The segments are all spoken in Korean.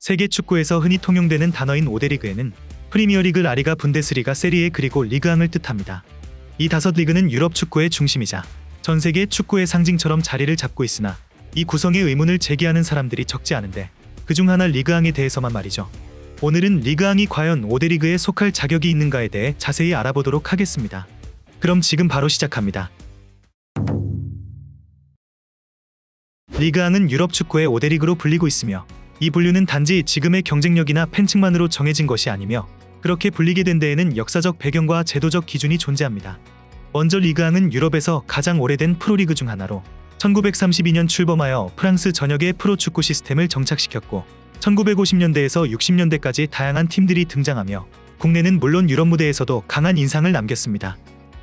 세계 축구에서 흔히 통용되는 단어인 5대 리그에는 프리미어리그, 라리가, 분데스리가, 세리에 그리고 리그앙을 뜻합니다. 이 5리그는 유럽 축구의 중심이자 전 세계 축구의 상징처럼 자리를 잡고 있으나 이 구성에 의문을 제기하는 사람들이 적지 않은데 그중 하나 리그앙에 대해서만 말이죠. 오늘은 리그앙이 과연 5대 리그에 속할 자격이 있는가에 대해 자세히 알아보도록 하겠습니다. 그럼 지금 바로 시작합니다. 리그앙은 유럽 축구의 5대 리그로 불리고 있으며 이 분류는 단지 지금의 경쟁력이나 팬층만으로 정해진 것이 아니며 그렇게 불리게 된 데에는 역사적 배경과 제도적 기준이 존재합니다. 먼저 리그앙은 유럽에서 가장 오래된 프로리그 중 하나로 1932년 출범하여 프랑스 전역의 프로축구 시스템을 정착시켰고 1950년대에서 60년대까지 다양한 팀들이 등장하며 국내는 물론 유럽 무대에서도 강한 인상을 남겼습니다.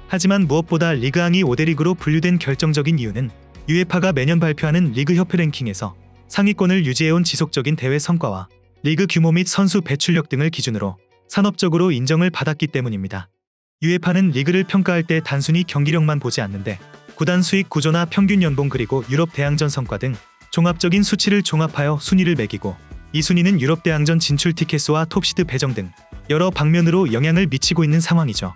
하지만 무엇보다 리그앙이 5대 리그로 분류된 결정적인 이유는 UEFA가 매년 발표하는 리그 협회 랭킹에서 상위권을 유지해온 지속적인 대회 성과와 리그 규모 및 선수 배출력 등을 기준으로 산업적으로 인정을 받았기 때문입니다. UEFA는 리그를 평가할 때 단순히 경기력만 보지 않는데 구단 수익 구조나 평균 연봉 그리고 유럽 대항전 성과 등 종합적인 수치를 종합하여 순위를 매기고 이 순위는 유럽 대항전 진출 티켓수와 톱시드 배정 등 여러 방면으로 영향을 미치고 있는 상황이죠.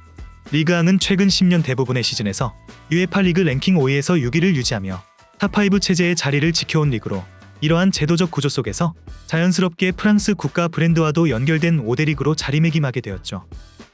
리그앙은 최근 10년 대부분의 시즌에서 UEFA 리그 랭킹 5위에서 6위를 유지하며 탑5 체제의 자리를 지켜온 리그로 이러한 제도적 구조 속에서 자연스럽게 프랑스 국가 브랜드와도 연결된 5대 리그로 자리매김하게 되었죠.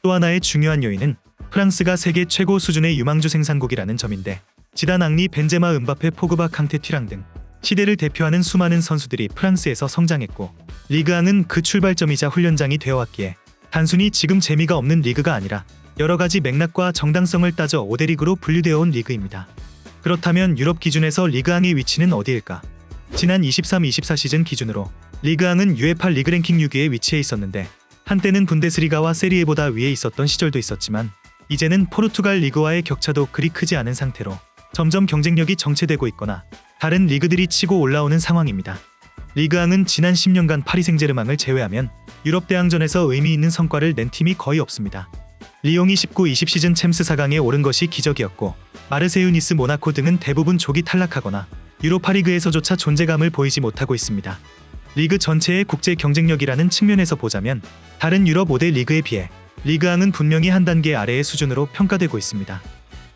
또 하나의 중요한 요인은 프랑스가 세계 최고 수준의 유망주 생산국이라는 점인데 지단, 앙리, 벤제마, 음바페, 포그바, 캉테, 튀랑 등 시대를 대표하는 수많은 선수들이 프랑스에서 성장했고 리그앙은 그 출발점이자 훈련장이 되어왔기에 단순히 지금 재미가 없는 리그가 아니라 여러가지 맥락과 정당성을 따져 5대 리그로 분류되어 온 리그입니다. 그렇다면 유럽 기준에서 리그앙의 위치는 어디일까? 지난 23-24 시즌 기준으로 리그앙은 UEFA 리그 랭킹 6위에 위치해 있었는데 한때는 분데스리가와 세리에보다 위에 있었던 시절도 있었지만 이제는 포르투갈 리그와의 격차도 그리 크지 않은 상태로 점점 경쟁력이 정체되고 있거나 다른 리그들이 치고 올라오는 상황입니다. 리그앙은 지난 10년간 파리 생제르맹을 제외하면 유럽 대항전에서 의미 있는 성과를 낸 팀이 거의 없습니다. 리옹이 19-20 시즌 챔스 4강에 오른 것이 기적이었고 마르세유, 니스, 모나코 등은 대부분 조기 탈락하거나 유로파리그에서조차 존재감을 보이지 못하고 있습니다. 리그 전체의 국제 경쟁력이라는 측면에서 보자면 다른 유럽 5대 리그에 비해 리그앙은 분명히 한 단계 아래의 수준으로 평가되고 있습니다.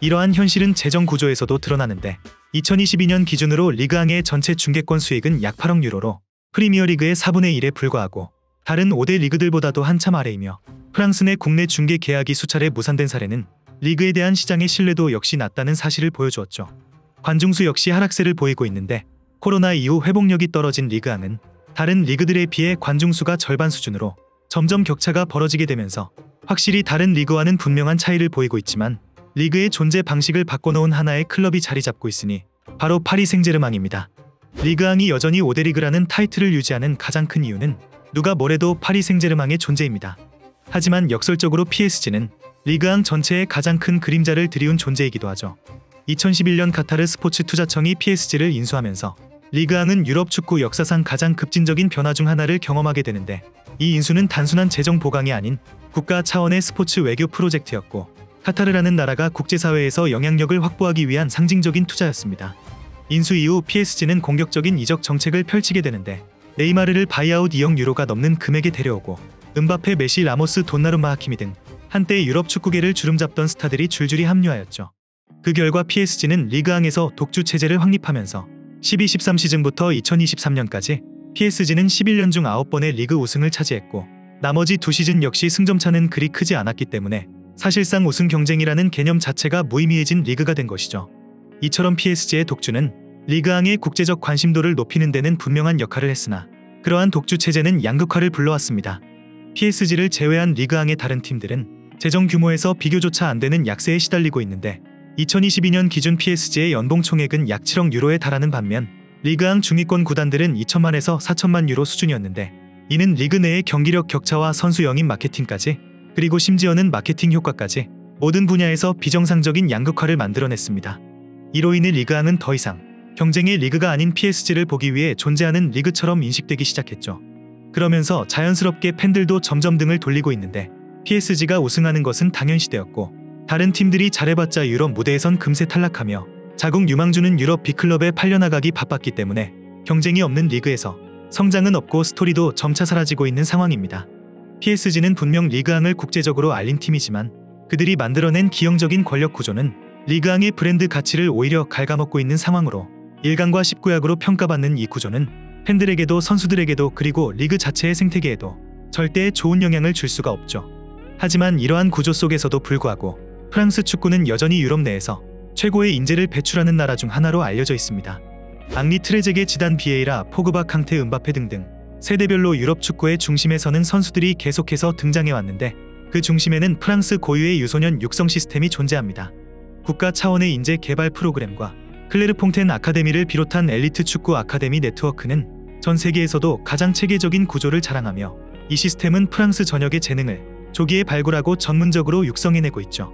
이러한 현실은 재정 구조에서도 드러나는데 2022년 기준으로 리그앙의 전체 중계권 수익은 약 8억 유로로 프리미어리그의 4분의 1에 불과하고 다른 5대 리그들보다도 한참 아래이며 프랑스 내 국내 중계 계약이 수차례 무산된 사례는 리그에 대한 시장의 신뢰도 역시 낮다는 사실을 보여주었죠. 관중수 역시 하락세를 보이고 있는데 코로나 이후 회복력이 떨어진 리그앙은 다른 리그들에 비해 관중수가 절반 수준으로 점점 격차가 벌어지게 되면서 확실히 다른 리그와는 분명한 차이를 보이고 있지만 리그의 존재 방식을 바꿔놓은 하나의 클럽이 자리 잡고 있으니 바로 파리 생제르맹입니다. 리그앙이 여전히 5대 리그라는 타이틀을 유지하는 가장 큰 이유는 누가 뭐래도 파리 생제르맹의 존재입니다. 하지만 역설적으로 PSG는 리그앙 전체의 가장 큰 그림자를 들이운 존재이기도 하죠. 2011년 카타르 스포츠 투자청이 PSG를 인수하면서 리그앙은 유럽 축구 역사상 가장 급진적인 변화 중 하나를 경험하게 되는데 이 인수는 단순한 재정 보강이 아닌 국가 차원의 스포츠 외교 프로젝트였고 카타르라는 나라가 국제사회에서 영향력을 확보하기 위한 상징적인 투자였습니다. 인수 이후 PSG는 공격적인 이적 정책을 펼치게 되는데 네이마르를 바이아웃 2억 유로가 넘는 금액에 데려오고 음바페, 메시, 라모스, 돈나룸마, 하키미 등 한때 유럽 축구계를 주름잡던 스타들이 줄줄이 합류하였죠. 그 결과 PSG는 리그앙에서 독주 체제를 확립하면서 12-13 시즌부터 2023년까지 PSG는 11년 중 9번의 리그 우승을 차지했고 나머지 2시즌 역시 승점차는 그리 크지 않았기 때문에 사실상 우승 경쟁이라는 개념 자체가 무의미해진 리그가 된 것이죠. 이처럼 PSG의 독주는 리그앙의 국제적 관심도를 높이는 데는 분명한 역할을 했으나 그러한 독주 체제는 양극화를 불러왔습니다. PSG를 제외한 리그앙의 다른 팀들은 재정 규모에서 비교조차 안 되는 약세에 시달리고 있는데 2022년 기준 PSG의 연봉 총액은 약 7억 유로에 달하는 반면 리그앙 중위권 구단들은 2천만에서 4천만 유로 수준이었는데 이는 리그 내의 경기력 격차와 선수 영입 마케팅까지 그리고 심지어는 마케팅 효과까지 모든 분야에서 비정상적인 양극화를 만들어냈습니다. 이로 인해 리그앙은 더 이상 경쟁의 리그가 아닌 PSG를 보기 위해 존재하는 리그처럼 인식되기 시작했죠. 그러면서 자연스럽게 팬들도 점점 등을 돌리고 있는데 PSG가 우승하는 것은 당연시되었고 다른 팀들이 잘해봤자 유럽 무대에선 금세 탈락하며 자국 유망주는 유럽 빅클럽에 팔려나가기 바빴기 때문에 경쟁이 없는 리그에서 성장은 없고 스토리도 점차 사라지고 있는 상황입니다. PSG는 분명 리그앙을 국제적으로 알린 팀이지만 그들이 만들어낸 기형적인 권력 구조는 리그앙의 브랜드 가치를 오히려 갉아먹고 있는 상황으로 1강과 19약으로 평가받는 이 구조는 팬들에게도 선수들에게도 그리고 리그 자체의 생태계에도 절대 좋은 영향을 줄 수가 없죠. 하지만 이러한 구조 속에서도 불구하고 프랑스 축구는 여전히 유럽 내에서 최고의 인재를 배출하는 나라 중 하나로 알려져 있습니다. 앙리, 트레제게, 지단, 비에이라, 포그바, 캉테, 음바페 등등 세대별로 유럽 축구의 중심에 서는 선수들이 계속해서 등장해왔는데 그 중심에는 프랑스 고유의 유소년 육성 시스템이 존재합니다. 국가 차원의 인재 개발 프로그램과 클레르퐁텐 아카데미를 비롯한 엘리트 축구 아카데미 네트워크는 전 세계에서도 가장 체계적인 구조를 자랑하며 이 시스템은 프랑스 전역의 재능을 조기에 발굴하고 전문적으로 육성해내고 있죠.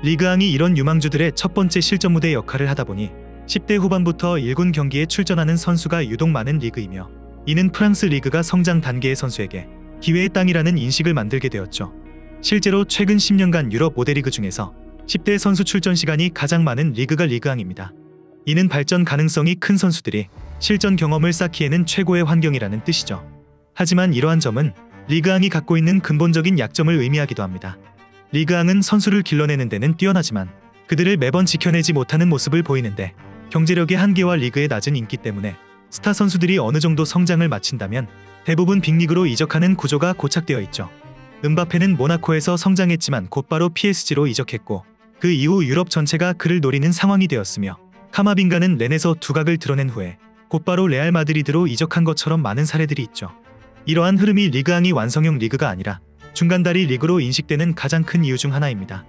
리그앙이 이런 유망주들의 첫 번째 실전 무대 역할을 하다 보니 10대 후반부터 1군 경기에 출전하는 선수가 유독 많은 리그이며 이는 프랑스 리그가 성장 단계의 선수에게 기회의 땅이라는 인식을 만들게 되었죠. 실제로 최근 10년간 유럽 5대 리그 중에서 10대 선수 출전 시간이 가장 많은 리그가 리그앙입니다. 이는 발전 가능성이 큰 선수들이 실전 경험을 쌓기에는 최고의 환경이라는 뜻이죠. 하지만 이러한 점은 리그앙이 갖고 있는 근본적인 약점을 의미하기도 합니다. 리그앙은 선수를 길러내는 데는 뛰어나지만 그들을 매번 지켜내지 못하는 모습을 보이는데 경제력의 한계와 리그의 낮은 인기 때문에 스타 선수들이 어느 정도 성장을 마친다면 대부분 빅리그로 이적하는 구조가 고착되어 있죠. 음바페는 모나코에서 성장했지만 곧바로 PSG로 이적했고 그 이후 유럽 전체가 그를 노리는 상황이 되었으며 카마빙가는 렌에서 두각을 드러낸 후에 곧바로 레알 마드리드로 이적한 것처럼 많은 사례들이 있죠. 이러한 흐름이 리그앙이 완성형 리그가 아니라 중간다리 리그로 인식되는 가장 큰 이유 중 하나입니다.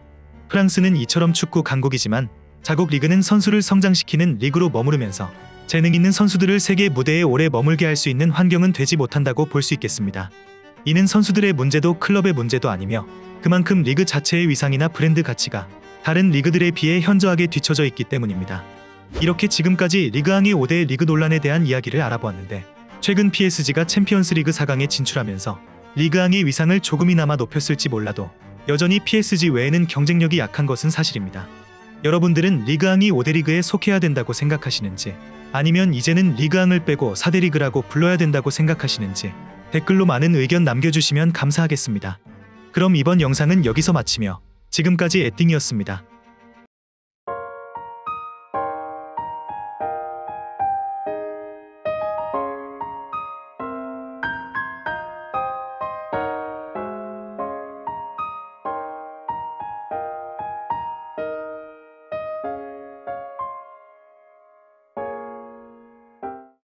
프랑스는 이처럼 축구 강국이지만 자국 리그는 선수를 성장시키는 리그로 머무르면서 재능 있는 선수들을 세계 무대에 오래 머물게 할 수 있는 환경은 되지 못한다고 볼 수 있겠습니다. 이는 선수들의 문제도 클럽의 문제도 아니며 그만큼 리그 자체의 위상이나 브랜드 가치가 다른 리그들에 비해 현저하게 뒤처져 있기 때문입니다. 이렇게 지금까지 리그앙의 5대 리그 논란에 대한 이야기를 알아보았는데 최근 PSG가 챔피언스 리그 4강에 진출하면서 리그앙의 위상을 조금이나마 높였을지 몰라도 여전히 PSG 외에는 경쟁력이 약한 것은 사실입니다. 여러분들은 리그앙이 5대 리그에 속해야 된다고 생각하시는지 아니면 이제는 리그앙을 빼고 4대 리그라고 불러야 된다고 생각하시는지 댓글로 많은 의견 남겨주시면 감사하겠습니다. 그럼 이번 영상은 여기서 마치며 지금까지 에띵이었습니다.